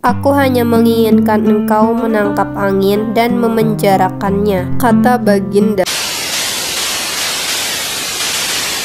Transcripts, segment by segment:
Aku hanya menginginkan engkau menangkap angin dan memenjarakannya, kata Baginda.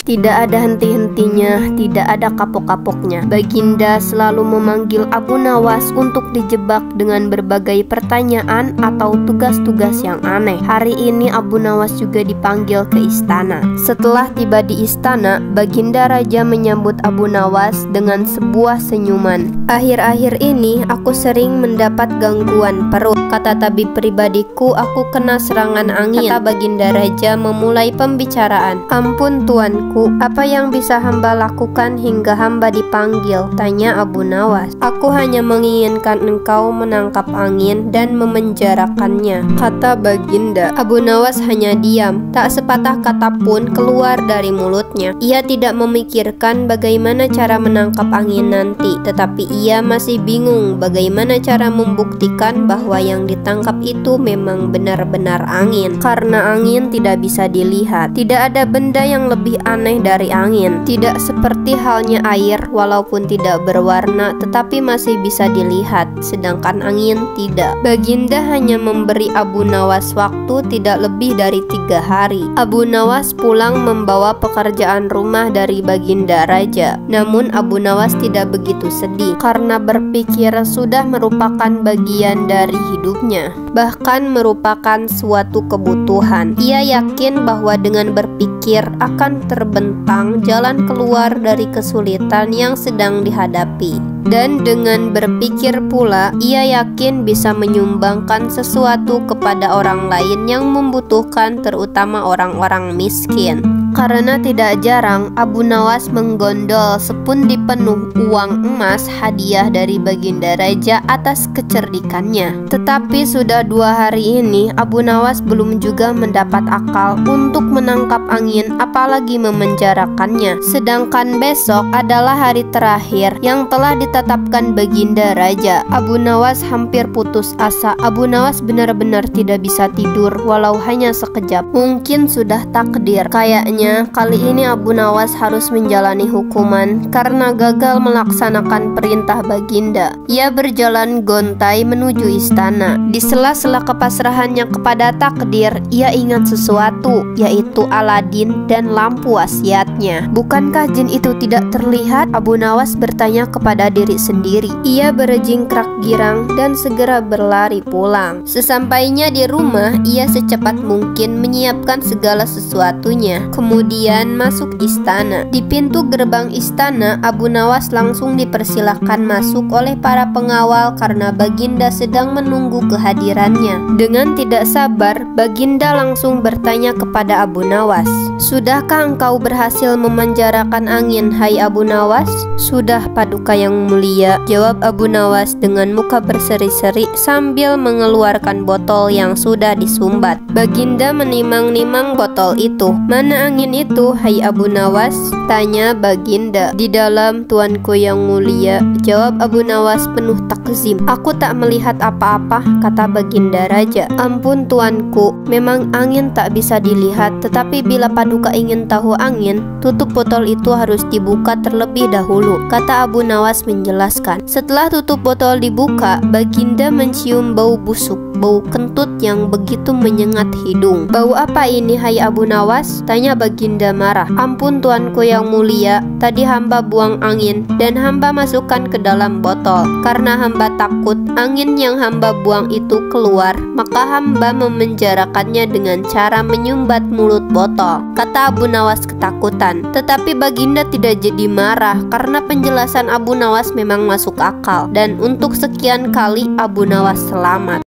Tidak ada henti-hentinya, tidak ada kapok-kapoknya. Baginda selalu memanggil Abu Nawas untuk dijebak dengan berbagai pertanyaan atau tugas-tugas yang aneh. Hari ini Abu Nawas juga dipanggil ke istana. Setelah tiba di istana, Baginda Raja menyambut Abu Nawas dengan sebuah senyuman. Akhir-akhir ini aku sering mendapat gangguan perut. Kata tabib pribadiku, aku kena serangan angin, kata Baginda Raja memulai pembicaraan. Ampun tuanku, apa yang bisa hamba lakukan hingga hamba dipanggil? Tanya Abu Nawas. Aku hanya menginginkan engkau menangkap angin dan memenjarakannya, kata Baginda. Abu Nawas hanya diam, tak sepatah kata pun keluar dari mulutnya. Ia tidak memikirkan bagaimana cara menangkap angin nanti, tetapi ia masih bingung bagaimana cara membuktikan bahwa yang ditangkap itu memang benar-benar angin. Karena angin tidak bisa dilihat, tidak ada benda yang lebih aneh dari angin. Tidak seperti halnya air, walaupun tidak berwarna tetapi masih bisa dilihat, sedangkan angin tidak. Baginda hanya memberi Abu Nawas waktu tidak lebih dari 3 hari. Abu Nawas pulang membawa pekerjaan rumah dari Baginda Raja. Namun Abu Nawas tidak begitu sedih, karena berpikir sudah merupakan bagian dari hidupnya, bahkan merupakan suatu kebutuhan. Ia yakin bahwa dengan berpikir akan terbentang jalan keluar dari kesulitan yang sedang dihadapi. Dan dengan berpikir pula, ia yakin bisa menyumbangkan sesuatu kepada orang lain yang membutuhkan, terutama orang-orang miskin. Karena tidak jarang Abu Nawas menggondol sepundi penuh uang emas hadiah dari Baginda Raja atas kecerdikannya. Tetapi sudah 2 hari ini Abu Nawas belum juga mendapat akal untuk menangkap angin, apalagi memenjarakannya. Sedangkan besok adalah hari terakhir yang telah ditetapkan Baginda Raja. Abu Nawas hampir putus asa. Abu Nawas benar-benar tidak bisa tidur walau hanya sekejap. Mungkin sudah takdir. Kayaknya kali ini Abu Nawas harus menjalani hukuman karena gagal melaksanakan perintah Baginda. Ia berjalan gontai menuju istana. Di sela-sela kepasrahannya kepada takdir, ia ingat sesuatu, yaitu Aladin dan lampu wasiatnya. Bukankah jin itu tidak terlihat? Abu Nawas bertanya kepada diri sendiri. Ia berjingkrak girang dan segera berlari pulang. Sesampainya di rumah, ia secepat mungkin menyiapkan segala sesuatunya. Kemudian masuk istana. Di pintu gerbang istana, Abu Nawas langsung dipersilahkan masuk oleh para pengawal karena Baginda sedang menunggu kehadirannya. Dengan tidak sabar, Baginda langsung bertanya kepada Abu Nawas, "Sudahkah engkau berhasil memenjarakan angin, hai Abu Nawas?" "Sudah, Paduka yang mulia," jawab Abu Nawas dengan muka berseri-seri sambil mengeluarkan botol yang sudah disumbat. Baginda menimang-nimang botol itu. "Mana angin itu, hai Abu Nawas?" tanya Baginda. "Di dalam, tuanku yang mulia," jawab Abu Nawas penuh takzim. "Aku tak melihat apa-apa," kata Baginda Raja. "Ampun tuanku, memang angin tak bisa dilihat, tetapi bila Paduka ingin tahu angin, tutup botol itu harus dibuka terlebih dahulu," kata Abu Nawas menjelaskan. Setelah tutup botol dibuka, Baginda mencium bau busuk, bau kentut yang begitu menyengat hidung. "Bau apa ini, hai Abu Nawas?" tanya Baginda marah. "Ampun tuanku yang mulia, tadi hamba buang angin dan hamba masukkan ke dalam botol. Karena hamba takut angin yang hamba buang itu keluar, maka hamba memenjarakannya dengan cara menyumbat mulut botol," kata Abu Nawas ketakutan. Tetapi Baginda tidak jadi marah karena penjelasan Abu Nawas memang masuk akal, dan untuk sekian kali Abu Nawas selamat.